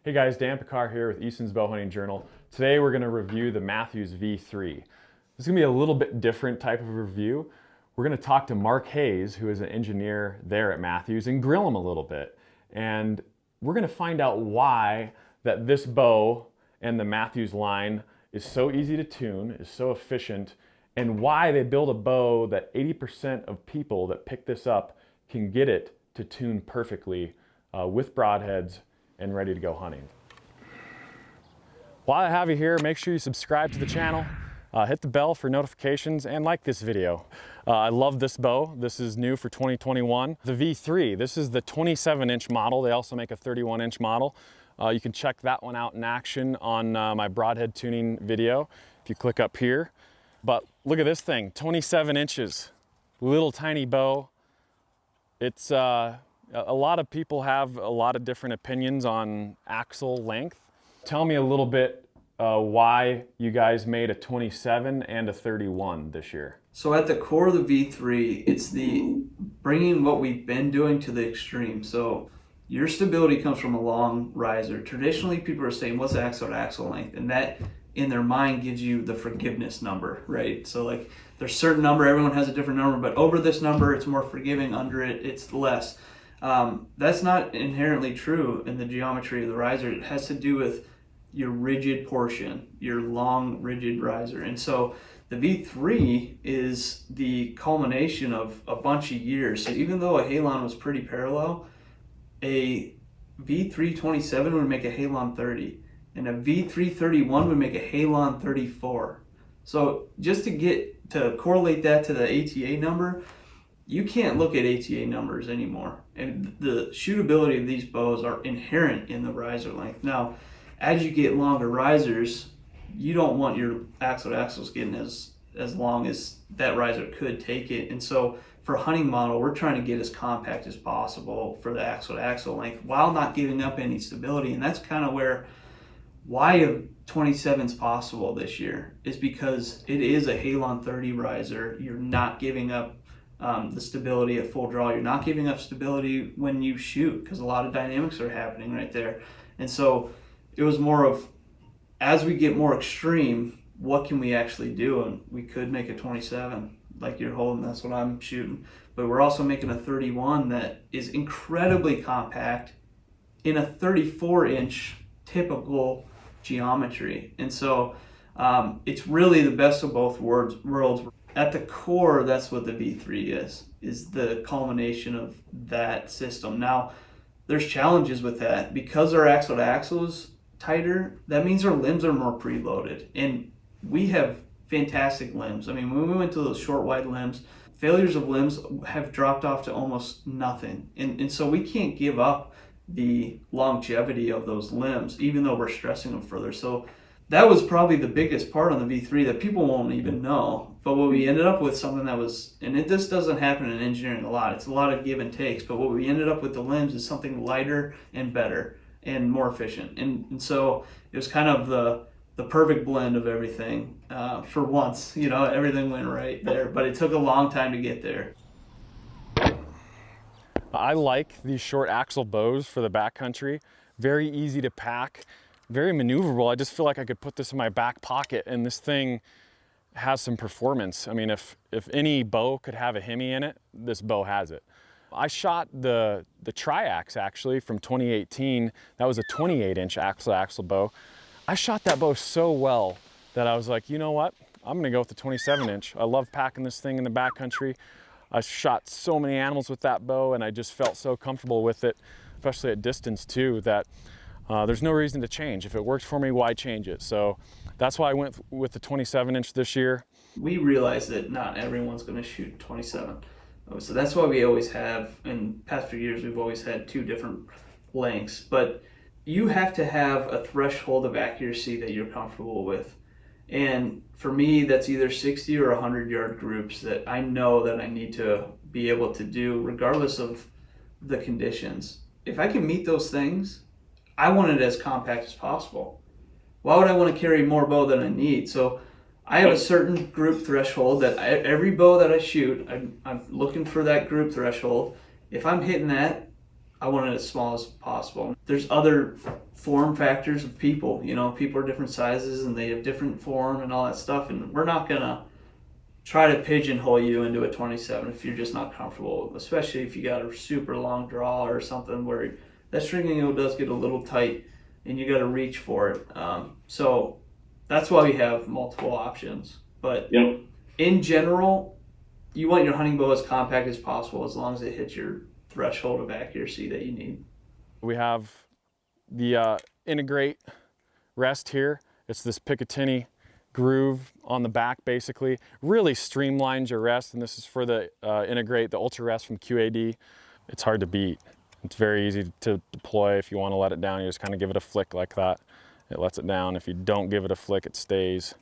Hey guys, Dan Pickar here with Eastmans Bow Hunting Journal. Today we're going to review the Mathews V3. This is going to be a little bit different type of review. We're going to talk to Mark Hayes, who is an engineer there at Mathews, and grill him a little bit. And we're going to find out why that this bow and the Mathews line is so easy to tune, is so efficient, and why they build a bow that 80% of people that pick this up can get it to tune perfectly with broadheads and ready to go hunting. While I have you here, make sure you subscribe to the channel, hit the bell for notifications, and like this video. I love this bow. This is new for 2021. The V3, this is the 27-inch model. They also make a 31-inch model. You can check that one out in action on my broadhead tuning video if you click up here. But look at this thing, 27 inches, little tiny bow. It's a lot of people have a lot of different opinions on axle length. Tell me a little bit why you guys made a 27 and a 31 this year. So at the core of the V3, it's the bringing what we've been doing to the extreme. So your stability comes from a long riser. Traditionally, people are saying, what's axle to axle length? And that in their mind gives you the forgiveness number, right? So like there's a certain number, everyone has a different number, but over this number, it's more forgiving. Under it, it's less. That's not inherently true in the geometry of the riser. It has to do with your rigid portion, your long rigid riser. And so the V3 is the culmination of a bunch of years. So even though a Halon was pretty parallel, a V327 would make a Halon 30 and a V331 would make a Halon 34. So just to correlate that to the ATA number, you can't look at ATA numbers anymore. And the shootability of these bows are inherent in the riser length. Now, as you get longer risers, you don't want your axle to axles getting as long as that riser could take it. And so for a hunting model, we're trying to get as compact as possible for the axle to axle length while not giving up any stability. And that's kind of why a 27 is possible this year, is because it is a Halon 30 riser. You're not giving up the stability at full draw. You're not giving up stability when you shoot, because a lot of dynamics are happening right there. And so it was more of, as we get more extreme, what can we actually do? And we could make a 27 like you're holding, that's what I'm shooting. But we're also making a 31 that is incredibly compact in a 34-inch typical geometry. And so it's really the best of both worlds. At the core, that's what the V3 is the culmination of that system. Now, there's challenges with that. Because our axle to axle is tighter, that means our limbs are more preloaded. And we have fantastic limbs. I mean, when we went to those short, wide limbs, failures of limbs have dropped off to almost nothing. And so we can't give up the longevity of those limbs, even though we're stressing them further. So that was probably the biggest part on the V3 that people won't even know. But what we ended up with, something that was, and this doesn't happen in engineering a lot, it's a lot of give and takes, but what we ended up with the limbs is something lighter and better and more efficient. And so it was kind of the perfect blend of everything for once. You know, everything went right there, but it took a long time to get there. I like these short axle bows for the backcountry. Very easy to pack, very maneuverable. I just feel like I could put this in my back pocket, and this thing has some performance. I mean, if any bow could have a Hemi in it, this bow has it. I shot the Triax actually from 2018. That was a 28-inch axle bow. I shot that bow so well that I was like, you know what? I'm gonna go with the 27-inch. I love packing this thing in the backcountry. I shot so many animals with that bow, and I just felt so comfortable with it, especially at distance too, that there's no reason to change. If it worked for me, why change it? So that's why I went with the 27-inch this year. We realize that not everyone's going to shoot 27. So that's why we always have, in past few years, we've always had two different lengths. But you have to have a threshold of accuracy that you're comfortable with. And for me, that's either 60 or 100-yard groups that I know that I need to be able to do regardless of the conditions. If I can meet those things, I want it as compact as possible. Why would I want to carry more bow than I need? So I have a certain group threshold that every bow that I shoot, I'm looking for that group threshold. If I'm hitting that, I want it as small as possible. There's other form factors of people. You know, people are different sizes and they have different form and all that stuff. And we're not going to try to pigeonhole you into a 27 if you're just not comfortable, especially if you got a super long draw or something where that string angle does get a little tight and you got to reach for it. So that's why we have multiple options. But Yep. in general, you want your hunting bow as compact as possible as long as it hits your threshold of accuracy that you need. We have the integrate rest here. It's this Picatinny groove on the back, basically. Really streamlines your rest, and this is for the integrate, the Ultra Rest from QAD. It's hard to beat. It's very easy to deploy. If you want to let it down, you just kind of give it a flick like that. It lets it down. If you don't give it a flick, it stays.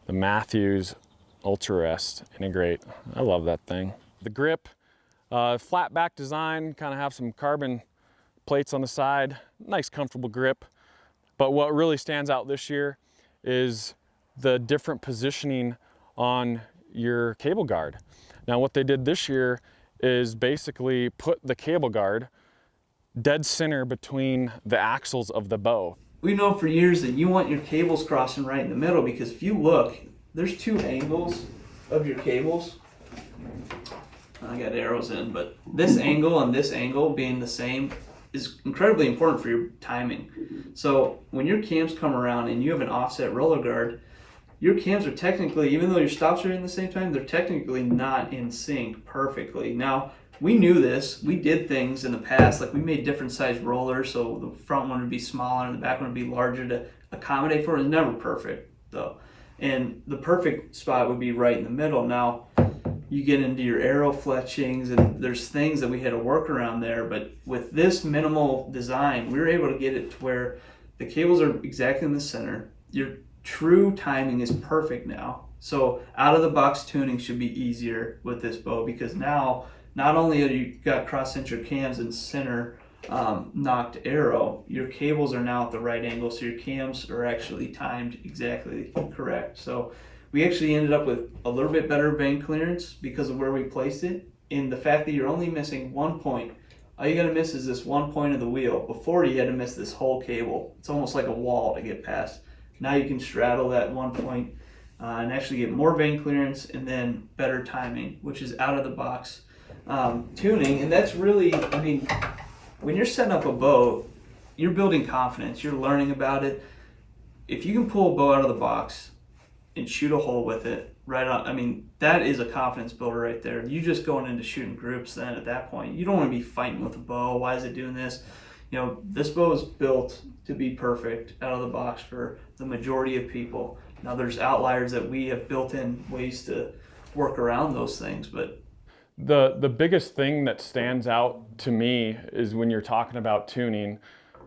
The Mathews Ultra Rest integrate. I love that thing. The grip, flat back design, kind of have some carbon plates on the side. Nice comfortable grip. But what really stands out this year is the different positioning on your cable guard. Now what they did this year is basically put the cable guard dead center between the axles of the bow. We know for years that you want your cables crossing right in the middle, because if you look, there's two angles of your cables. I got arrows in, but this angle and this angle being the same is incredibly important for your timing. So when your cams come around and you have an offset roller guard, your cams are technically, even though your stops are in the same time, they're technically not in sync perfectly. Now, we knew this. We did things in the past, like we made different size rollers, so the front one would be smaller and the back one would be larger to accommodate for it. It's never perfect, though. And the perfect spot would be right in the middle. Now, you get into your arrow fletchings, and there's things that we had to work around there, but with this minimal design, we were able to get it to where the cables are exactly in the center. Your true timing is perfect now. So out of the box tuning should be easier with this bow, because now not only have you got cross-center cams and center knocked arrow, your cables are now at the right angle, so your cams are actually timed exactly correct. So we actually ended up with a little bit better vane clearance because of where we placed it, and the fact that you're only missing 1 point. All you gotta miss is this 1 point of the wheel. Before, you had to miss this whole cable. It's almost like a wall to get past. Now you can straddle that 1 point and actually get more vane clearance and then better timing, which is out of the box tuning. And that's really, I mean, when you're setting up a bow, you're building confidence, you're learning about it. If you can pull a bow out of the box and shoot a hole with it right on, I mean, that is a confidence builder right there. You just going into shooting groups then at that point. You don't want to be fighting with a bow. Why is it doing this? You know, this bow is built to be perfect out of the box for the majority of people. Now there's outliers that we have built in ways to work around those things, but The biggest thing that stands out to me is when you're talking about tuning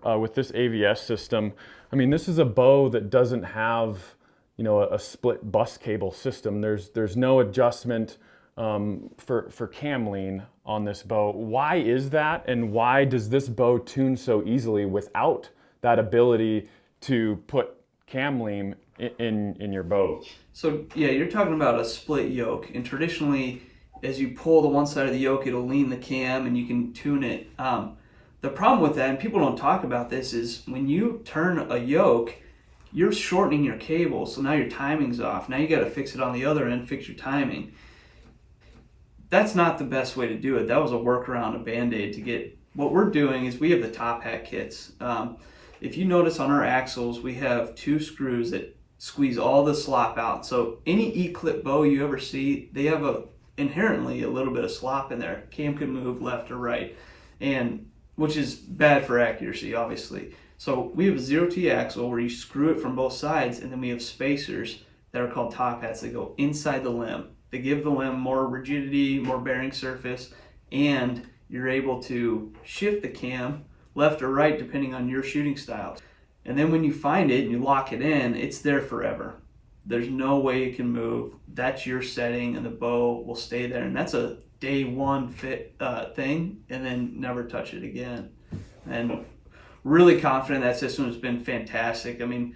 with this AVS system. I mean, this is a bow that doesn't have, you know, a split bus cable system. There's no adjustment for cam lean on this bow. Why is that, and why does this bow tune so easily without that ability to put cam lean in your bow? So yeah, you're talking about a split yoke, and traditionally, as you pull the one side of the yoke, it'll lean the cam and you can tune it. The problem with that, and people don't talk about this, is when you turn a yoke, you're shortening your cable, so now your timing's off. Now you got to fix it on the other end, fix your timing. That's not the best way to do it. That was a workaround, a band-aid to get. What we're doing is we have the top hat kits. If you notice on our axles, we have 2 screws that squeeze all the slop out. So any E-clip bow you ever see, they have inherently a little bit of slop in there. Cam could move left or right, and which is bad for accuracy, obviously. So we have a 0T axle where you screw it from both sides, and then we have spacers that are called top hats that go inside the limb. They give the limb more rigidity, more bearing surface, and you're able to shift the cam left or right depending on your shooting style. And then when you find it and you lock it in, it's there forever. There's no way it can move. That's your setting, and the bow will stay there. And that's a day one fit thing, and then never touch it again. And really confident that system has been fantastic. I mean,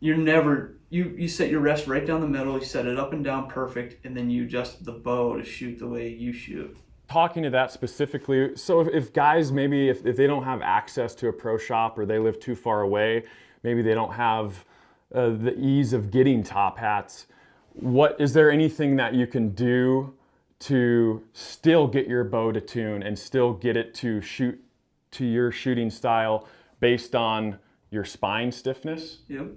you set your rest right down the middle, you set it up and down perfect, and then you adjust the bow to shoot the way you shoot. talking to that specifically, so if guys, maybe if they don't have access to a pro shop or they live too far away, maybe they don't have the ease of getting top hats, is there anything that you can do to still get your bow to tune and still get it to shoot to your shooting style based on your spine stiffness? Yep.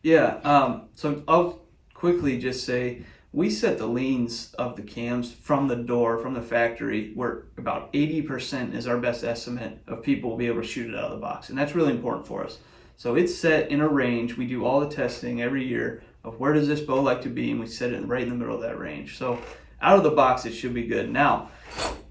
Yeah, so I'll quickly just say we set the leans of the cams from the door, from the factory, where about 80% is our best estimate of people will be able to shoot it out of the box. And that's really important for us. So it's set in a range. We do all the testing every year of where does this bow like to be, and we set it right in the middle of that range. So out of the box, it should be good. Now,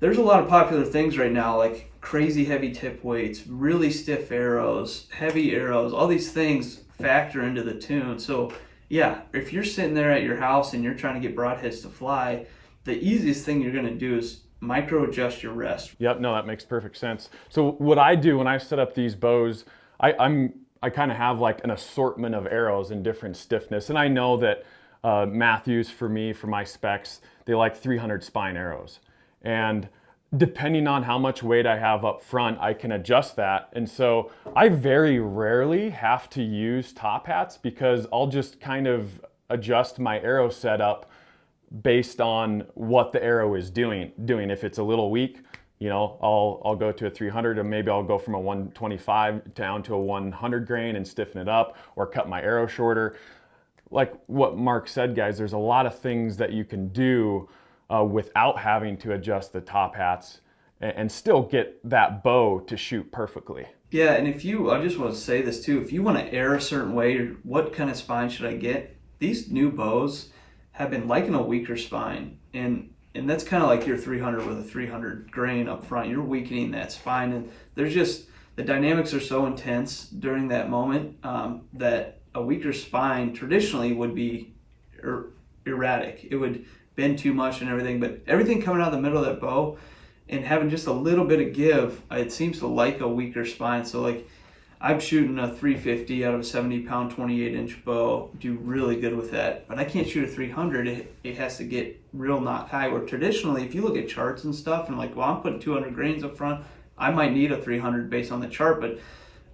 there's a lot of popular things right now, like crazy heavy tip weights, really stiff arrows, heavy arrows, all these things factor into the tune. So yeah, if you're sitting there at your house and you're trying to get broadheads to fly, the easiest thing you're going to do is micro adjust your rest. Yep, no, that makes perfect sense. So what I do when I set up these bows, I kind of have like an assortment of arrows in different stiffness, and I know that Mathews, for me, for my specs, they like 300 spine arrows, and depending on how much weight I have up front, I can adjust that. And so I very rarely have to use top hats because I'll just kind of adjust my arrow setup based on what the arrow is doing. If it's a little weak, you know, I'll go to a 300, and maybe I'll go from a 125 down to a 100 grain and stiffen it up, or cut my arrow shorter. Like what Mark said, guys, there's a lot of things that you can do without having to adjust the top hats and still get that bow to shoot perfectly. Yeah, and I just want to say this too, if you want to air a certain way, or what kind of spine should I get? These new bows have been liking a weaker spine, and that's kind of like your 300 with a 300 grain up front. You're weakening that spine, and there's just, the dynamics are so intense during that moment that a weaker spine traditionally would be erratic. It would bend too much and everything, but everything coming out of the middle of that bow and having just a little bit of give, it seems to like a weaker spine. So like I'm shooting a 350 out of a 70-pound 28-inch bow, do really good with that, but I can't shoot a 300. It has to get real knock high, where traditionally if you look at charts and stuff and like, well, I'm putting 200 grains up front, I might need a 300 based on the chart, but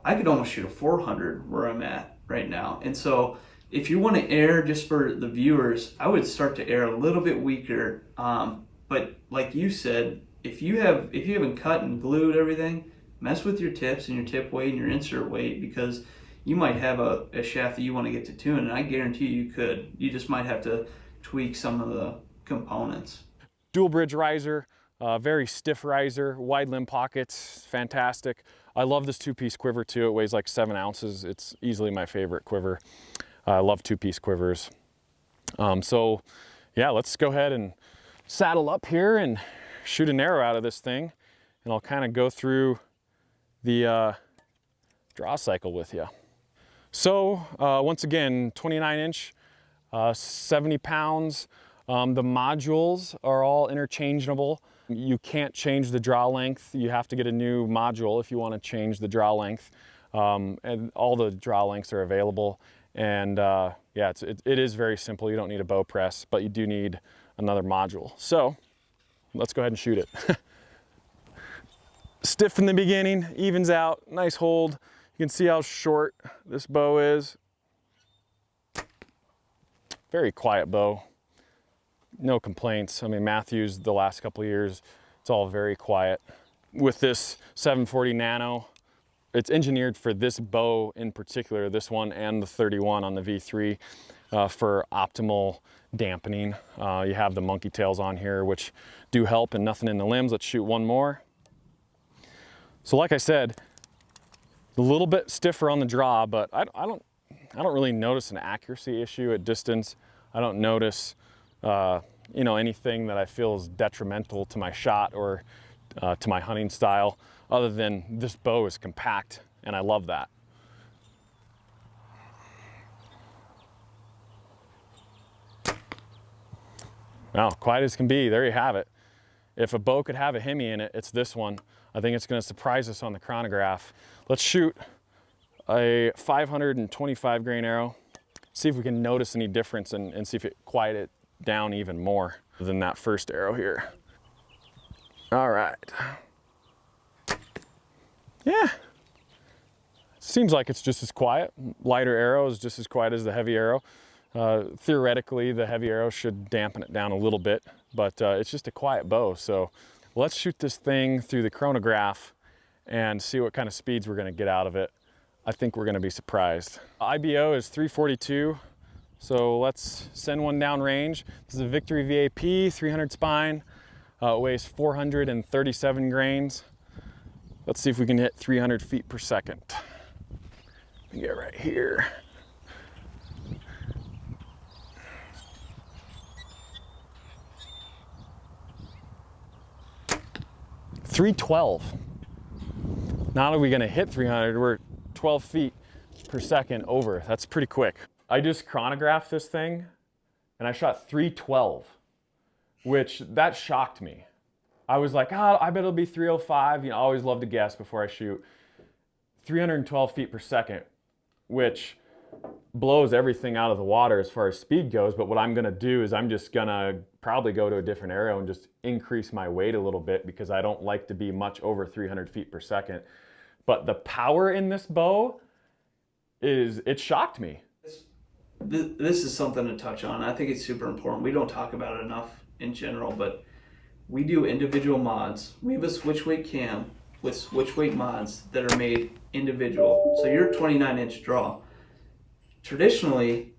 I could almost shoot a 400 where I'm at right now. And so if you want to air, just for the viewers, I would start to air a little bit weaker. But like you said, if you haven't cut and glued everything, mess with your tips and your tip weight and your insert weight, because you might have a shaft that you want to get to tune, and I guarantee you could. You just might have to tweak some of the components. Dual bridge riser, very stiff riser, wide limb pockets, fantastic. I love this two-piece quiver too. It weighs like 7 ounces. It's easily my favorite quiver. I love two-piece quivers. So yeah, let's go ahead and saddle up here and shoot an arrow out of this thing, and I'll kind of go through the draw cycle with you. So once again, 29-inch, 70 pounds. The modules are all interchangeable. You can't change the draw length. You have to get a new module if you want to change the draw length. And all the draw lengths are available. And yeah, it is very simple. You don't need a bow press, but you do need another module. So let's go ahead and shoot it. Stiff in the beginning, evens out, nice hold. You can see how short this bow is. Very quiet bow, no complaints. I mean, Mathews, the last couple of years, it's all very quiet. With this 740 Nano, it's engineered for this bow in particular, this one and the 31 on the V3, for optimal dampening. You have the monkey tails on here, which do help, and nothing in the limbs. Let's shoot one more. So like I said, a little bit stiffer on the draw, but I don't really notice an accuracy issue at distance. I don't notice you know, anything that I feel is detrimental to my shot or to my hunting style, other than this bow is compact, and I love that. Well, quiet as can be, there you have it. If a bow could have a Hemi in it, it's this one. I think it's going to surprise us on the chronograph. Let's shoot a 525 grain arrow, see if we can notice any difference, and see if it quieted down even more than that first arrow here. All right. Yeah. Seems like it's just as quiet. Lighter arrow is just as quiet as the heavy arrow. Theoretically, the heavy arrow should dampen it down a little bit, but it's just a quiet bow. So let's shoot this thing through the chronograph and see what kind of speeds we're gonna get out of it. I think we're gonna be surprised. IBO is 342, so let's send one down range. This is a Victory VAP, 300 spine. It weighs 437 grains. Let's see if we can hit 300 feet per second. Let me get right here. .312. Not only are we gonna hit 300, we're 12 feet per second over. That's pretty quick. I just chronographed this thing and I shot 312, which that shocked me. I was like, oh, I bet it'll be 305. You know, I always love to guess before I shoot. 312 feet per second, which blows everything out of the water as far as speed goes. But what I'm gonna do is I'm just gonna probably go to a different arrow and just increase my weight a little bit because I don't like to be much over 300 feet per second. But the power in this bow it shocked me. This is something to touch on. I think it's super important. We don't talk about it enough in general, but we do individual mods. We have a switch weight cam with switch weight mods that are made individual. So your 29-inch draw. Traditionally,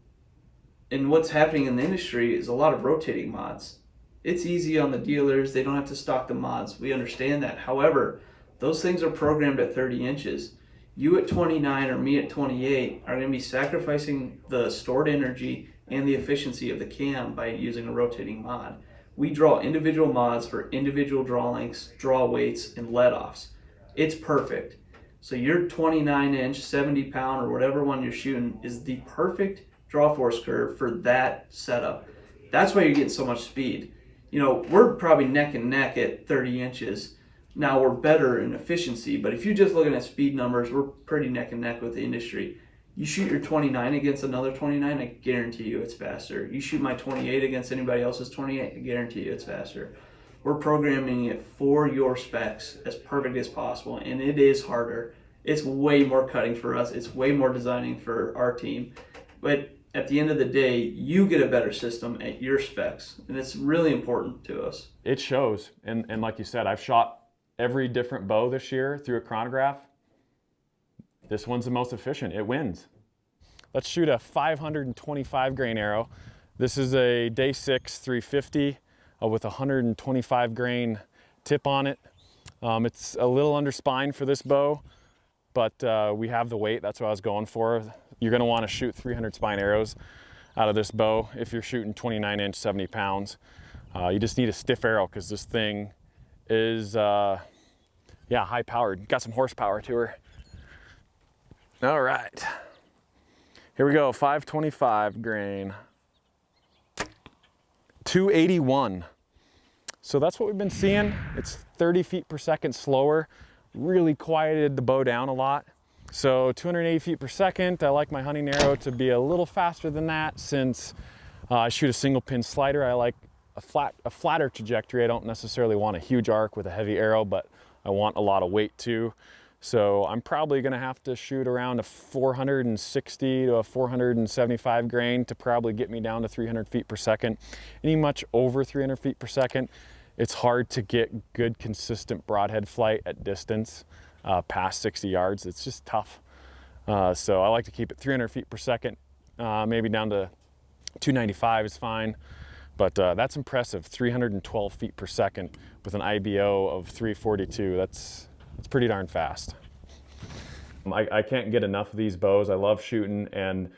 and what's happening in the industry is a lot of rotating mods. It's easy on the dealers. They don't have to stock the mods. We understand that. However, those things are programmed at 30 inches. You at 29 or me at 28 are going to be sacrificing the stored energy and the efficiency of the cam by using a rotating mod. We draw individual mods for individual draw lengths, draw weights, and let-offs. It's perfect. So your 29-inch, 70-pound, or whatever one you're shooting is the perfect draw force curve for that setup. That's why you're getting so much speed. You know, we're probably neck and neck at 30 inches. Now we're better in efficiency, but if you're just looking at speed numbers, we're pretty neck and neck with the industry. You shoot your 29 against another 29, I guarantee you it's faster. You shoot my 28 against anybody else's 28, I guarantee you it's faster. We're programming it for your specs as perfect as possible, and it is harder. It's way more cutting for us. It's way more designing for our team. But at the end of the day, you get a better system at your specs, and it's really important to us. It shows, and like you said, I've shot every different bow this year through a chronograph. This one's the most efficient, it wins. Let's shoot a 525 grain arrow. This is a day 6 350 with 125 grain tip on it. It's a little under spine for this bow, but we have the weight, that's what I was going for. You're gonna wanna shoot 300 spine arrows out of this bow if you're shooting 29-inch, 70 pounds. You just need a stiff arrow because this thing is, yeah, high powered. Got some horsepower to her. All right, here we go, 525 grain. 281. So that's what we've been seeing. It's 30 feet per second slower. Really quieted the bow down a lot. So 280 feet per second. I like my hunting arrow to be a little faster than that since I shoot a single pin slider. I like a flatter trajectory. I don't necessarily want a huge arc with a heavy arrow, but I want a lot of weight too. So I'm probably gonna have to shoot around a 460 to a 475 grain to probably get me down to 300 feet per second. Any much over 300 feet per second, it's hard to get good consistent broadhead flight at distance past 60 yards. It's just tough. So I like to keep it 300 feet per second, maybe down to 295 is fine. But that's impressive, 312 feet per second with an IBO of 342. That's pretty darn fast. I can't get enough of these bows. I love shooting, and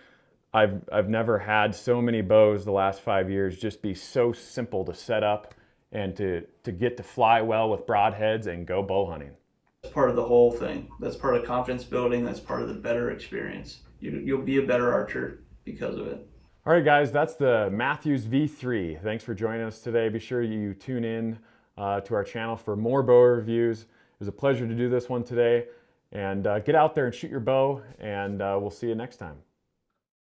I've never had so many bows the last 5 years just be so simple to set up and to get to fly well with broadheads and go bow hunting. That's part of the whole thing. That's part of confidence building. That's part of the better experience. You'll be a better archer because of it. All right, guys, that's the Mathews V3. Thanks for joining us today. Be sure you tune in to our channel for more bow reviews. It was a pleasure to do this one today. And get out there and shoot your bow, and we'll see you next time.